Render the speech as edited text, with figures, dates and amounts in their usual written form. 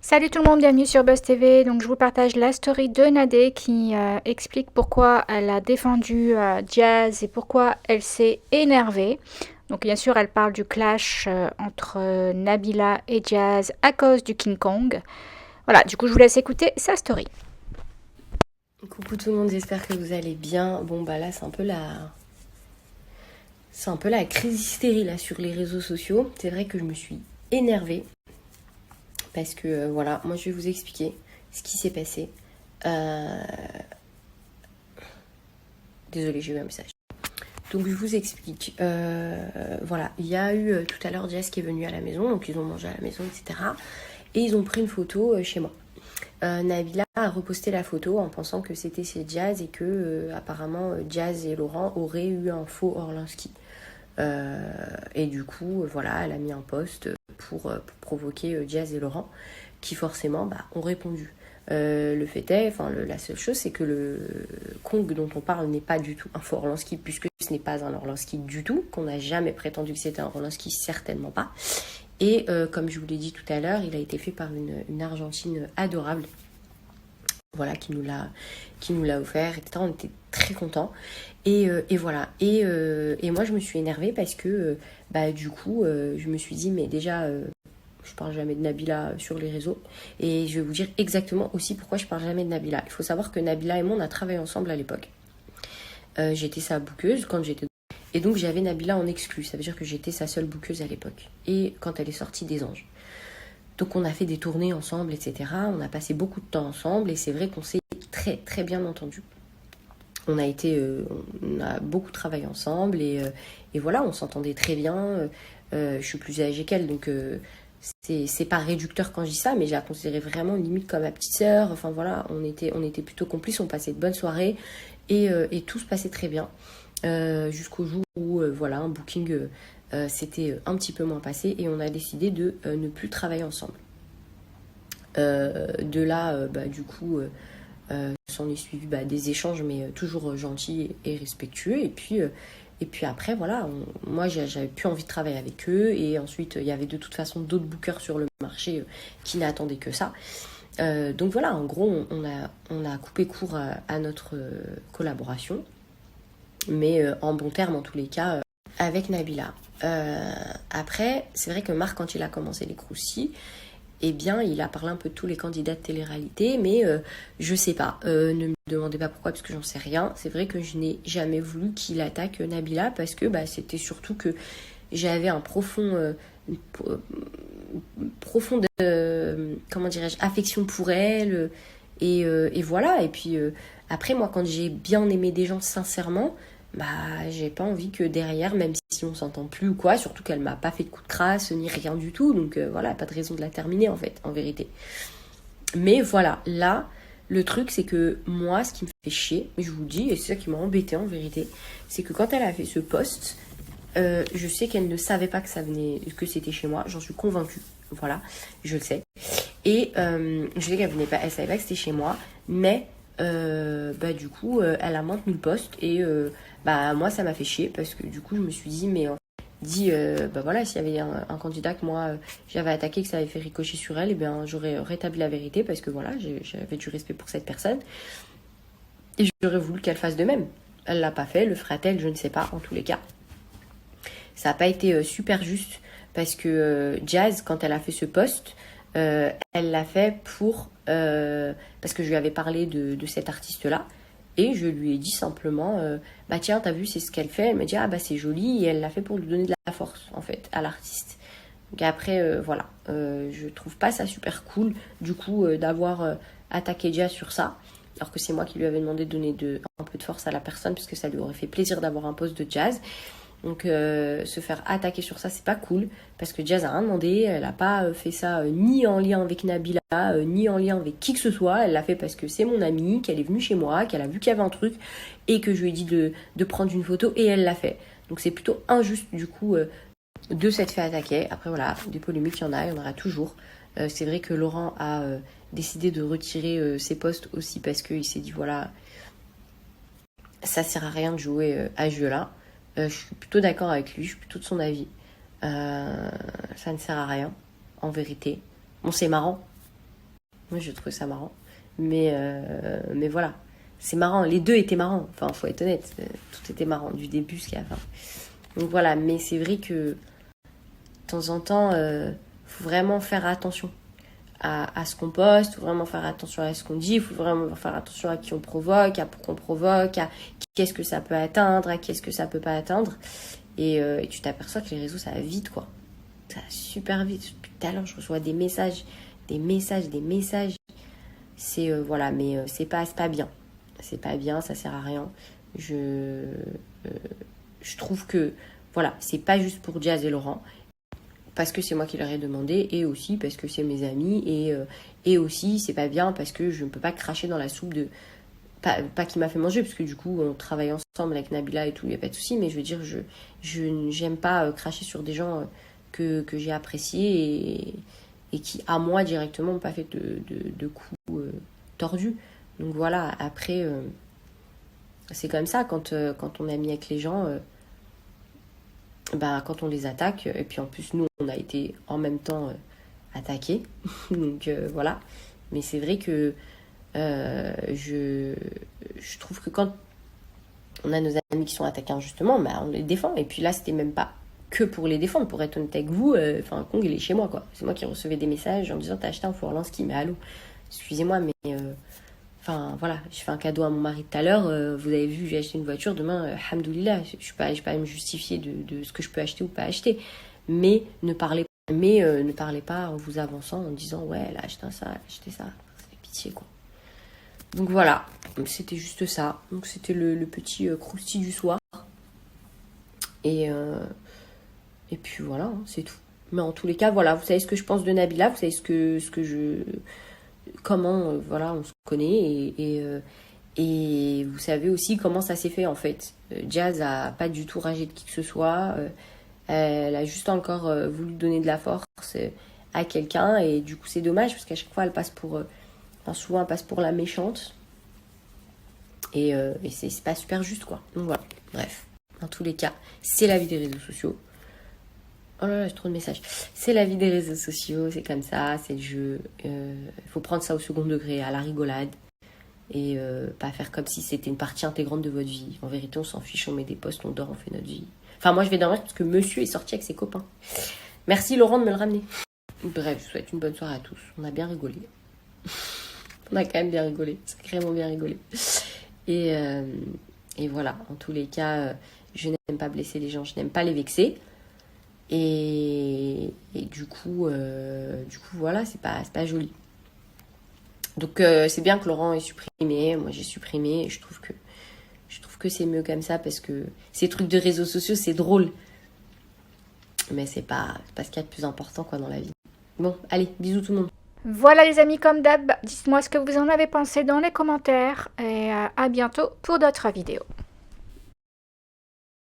Salut tout le monde, bienvenue sur Buzz TV. Donc je vous partage la story de Nadé qui explique pourquoi elle a défendu Jazz et pourquoi elle s'est énervée. Donc bien sûr, elle parle du clash entre Nabila et Jazz à cause du King Kong. Voilà, du coup je vous laisse écouter sa story. Coucou tout le monde, j'espère que vous allez bien. Bon bah là c'est un peu la crise hystérie là sur les réseaux sociaux. C'est vrai que je me suis énervée parce que voilà, moi je vais vous expliquer ce qui s'est passé. Euh... Désolée, j'ai eu un message. Donc je vous explique. Voilà, il y a eu tout à l'heure Jess qui est venu à la maison, donc ils ont mangé à la maison, etc. Et ils ont pris une photo chez moi. Nabila a reposté la photo en pensant que c'était chez Jazz et que apparemment Jazz et Laurent auraient eu un faux Orlinski. Et du coup, voilà, elle a mis un post pour provoquer Jazz et Laurent qui forcément ont répondu. Le fait est, la seule chose, c'est que le Kong dont on parle n'est pas du tout un faux Orlinski, puisque ce n'est pas un Orlinski du tout, qu'on n'a jamais prétendu que c'était un Orlinski, certainement pas. Et comme je vous l'ai dit tout à l'heure, il a été fait par une Argentine adorable, voilà, qui nous l'a offert, etc. On était très contents. Et voilà. Et moi, je me suis énervée parce que, du coup, je me suis dit, mais déjà, je parle jamais de Nabila sur les réseaux. Et je vais vous dire exactement aussi pourquoi je parle jamais de Nabila. Il faut savoir que Nabila et moi, on a travaillé ensemble à l'époque. J'étais sa bookeuse quand j'étais... Et donc, j'avais Nabila en exclu. Ça veut dire que j'étais sa seule bookeuse à l'époque. Et quand elle est sortie des Anges. Donc on a fait des tournées ensemble, etc. On a passé beaucoup de temps ensemble et c'est vrai qu'on s'est très très bien entendu. On a beaucoup travaillé ensemble et voilà, on s'entendait très bien. Je suis plus âgée qu'elle, donc c'est pas réducteur quand je dis ça, mais je la considérais vraiment limite comme ma petite sœur. Enfin voilà, on était plutôt complices, on passait de bonnes soirées et tout se passait très bien. Jusqu'au jour où voilà, un booking s'était un petit peu moins passé et on a décidé de ne plus travailler ensemble. De là, du coup, s'en est suivi des échanges, mais toujours gentils et respectueux. Et puis après, voilà, moi j'avais plus envie de travailler avec eux. Et ensuite, il y avait de toute façon d'autres bookers sur le marché qui n'attendaient que ça. Donc voilà, en gros, on a coupé court à notre collaboration, mais en bon terme en tous les cas, avec Nabila. Après, c'est vrai que Marc, quand il a commencé les croustilles, eh bien, il a parlé un peu de tous les candidats de télé-réalité, mais je sais pas. Ne me demandez pas pourquoi, parce que j'en sais rien. C'est vrai que je n'ai jamais voulu qu'il attaque Nabila, parce que c'était surtout que j'avais un une profonde, comment dirais-je, affection pour elle. Et voilà. Et puis, après, moi, quand j'ai bien aimé des gens sincèrement, j'ai pas envie que derrière, même si on s'entend plus ou quoi, surtout qu'elle m'a pas fait de coup de crasse ni rien du tout, donc voilà, pas de raison de la terminer en fait, en vérité. Mais voilà, là, le truc c'est que moi, ce qui me fait chier, je vous le dis, et c'est ça qui m'a embêté en vérité, c'est que quand elle a fait ce post, je sais qu'elle ne savait pas que c'était chez moi, j'en suis convaincue, voilà, je le sais. Et je sais qu'elle venait pas, elle savait pas que c'était chez moi, mais du coup, elle a maintenu le poste et moi ça m'a fait chier parce que du coup je me suis dit voilà, s'il y avait un candidat que moi j'avais attaqué, que ça avait fait ricocher sur elle, et bien j'aurais rétabli la vérité parce que voilà, j'avais du respect pour cette personne et j'aurais voulu qu'elle fasse de même. Elle l'a pas fait, le fera-t-elle, je ne sais pas. En tous les cas, ça n'a pas été super juste parce que Jazz, quand elle a fait ce post, elle l'a fait parce que je lui avais parlé de cet artiste-là. Et je lui ai dit simplement, tiens, t'as vu, c'est ce qu'elle fait. Elle m'a dit, ah c'est joli. Et elle l'a fait pour lui donner de la force, en fait, à l'artiste. Donc après, voilà. Je trouve pas ça super cool, du coup, d'avoir attaqué Jazz sur ça. Alors que c'est moi qui lui avais demandé de donner un peu de force à la personne, parce que ça lui aurait fait plaisir d'avoir un poste de Jazz. Donc se faire attaquer sur ça, c'est pas cool, parce que Jazz a rien demandé, elle a pas fait ça ni en lien avec Nabila, ni en lien avec qui que ce soit, elle l'a fait parce que c'est mon amie, qu'elle est venue chez moi, qu'elle a vu qu'il y avait un truc, et que je lui ai dit de prendre une photo, et elle l'a fait. Donc c'est plutôt injuste du coup de s'être fait attaquer. Après voilà, des polémiques, il y en aura toujours. C'est vrai que Laurent a décidé de retirer ses posts aussi parce qu'il s'est dit voilà, ça sert à rien de jouer à ce jeu-là. Je suis plutôt d'accord avec lui, je suis plutôt de son avis. Ça ne sert à rien, en vérité. Bon, c'est marrant, Moi, je trouve ça marrant. Mais voilà, c'est marrant. Les deux étaient marrants. Enfin, faut être honnête. Tout était marrant, du début jusqu'à la fin. Donc voilà, mais c'est vrai que de temps en temps, faut vraiment faire attention à ce qu'on poste, faut vraiment faire attention à ce qu'on dit, faut vraiment faire attention à qui on provoque, à pourquoi on provoque, à qu'est-ce que ça peut atteindre, à qu'est-ce que ça peut pas atteindre. Et tu t'aperçois que les réseaux, ça va vite, quoi. Ça va super vite. Depuis tout à l'heure, je reçois des messages. C'est, voilà, mais c'est pas bien. C'est pas bien, ça sert à rien. Je trouve que, voilà, c'est pas juste pour Jazz et Laurent, parce que c'est moi qui leur ai demandé, et aussi parce que c'est mes amis, et aussi c'est pas bien parce que je ne peux pas cracher dans la soupe de... Pas qui m'a fait manger, parce que du coup on travaille ensemble avec Nabila et tout, il n'y a pas de souci, mais je veux dire, j'aime pas cracher sur des gens que j'ai appréciés et qui, à moi directement, n'ont pas fait de coups tordus. Donc voilà, après, c'est comme ça, quand on est ami avec les gens... bah, quand on les attaque, et puis en plus nous on a été en même temps attaqués, donc voilà. Mais c'est vrai que je trouve que quand on a nos amis qui sont attaqués injustement, bah, on les défend. Et puis là c'était même pas que pour les défendre, pour être honnête avec vous, enfin Kong il est chez moi quoi. C'est moi qui recevais des messages en me disant t'as acheté un four Lansky, mais allô, excusez-moi mais... Enfin voilà, je fais un cadeau à mon mari tout à l'heure, vous avez vu, j'ai acheté une voiture, demain, alhamdoulilah, je ne vais pas me justifier de ce que je peux acheter ou pas acheter. Mais ne parlez pas en vous avançant, en disant ouais, elle a acheté ça, elle a acheté ça. C'est pitié quoi. Donc voilà, c'était juste ça. Donc c'était le petit croustille du soir. Et puis voilà, hein, c'est tout. Mais en tous les cas, voilà, vous savez ce que je pense de Nabila, vous savez ce que je... Comment voilà on se connaît et vous savez aussi comment ça s'est fait en fait. Jazz a pas du tout ragé de qui que ce soit, elle a juste encore voulu donner de la force à quelqu'un et du coup c'est dommage parce qu'à chaque fois elle passe pour enfin souvent elle passe pour la méchante et c'est pas super juste quoi. Donc voilà, bref, dans tous les cas c'est la vie des réseaux sociaux. Oh là là, j'ai trop de messages. C'est la vie des réseaux sociaux, c'est comme ça, c'est le jeu. Il faut prendre ça au second degré, à la rigolade. Et pas faire comme si c'était une partie intégrante de votre vie. En vérité, on s'en fiche, on met des posts, on dort, on fait notre vie. Enfin, moi, je vais dormir parce que monsieur est sorti avec ses copains. Merci Laurent de me le ramener. Bref, je vous souhaite une bonne soirée à tous. On a bien rigolé. On a quand même bien rigolé, sacrément bien rigolé. Et voilà, en tous les cas, je n'aime pas blesser les gens, je n'aime pas les vexer. Et du coup voilà, c'est pas joli. Donc c'est bien que Laurent ait supprimé, moi j'ai supprimé, et je trouve que c'est mieux comme ça parce que ces trucs de réseaux sociaux c'est drôle. Mais c'est pas ce qu'il y a de plus important quoi dans la vie. Bon, allez, bisous tout le monde. Voilà les amis, comme d'hab, dites-moi ce que vous en avez pensé dans les commentaires et à bientôt pour d'autres vidéos.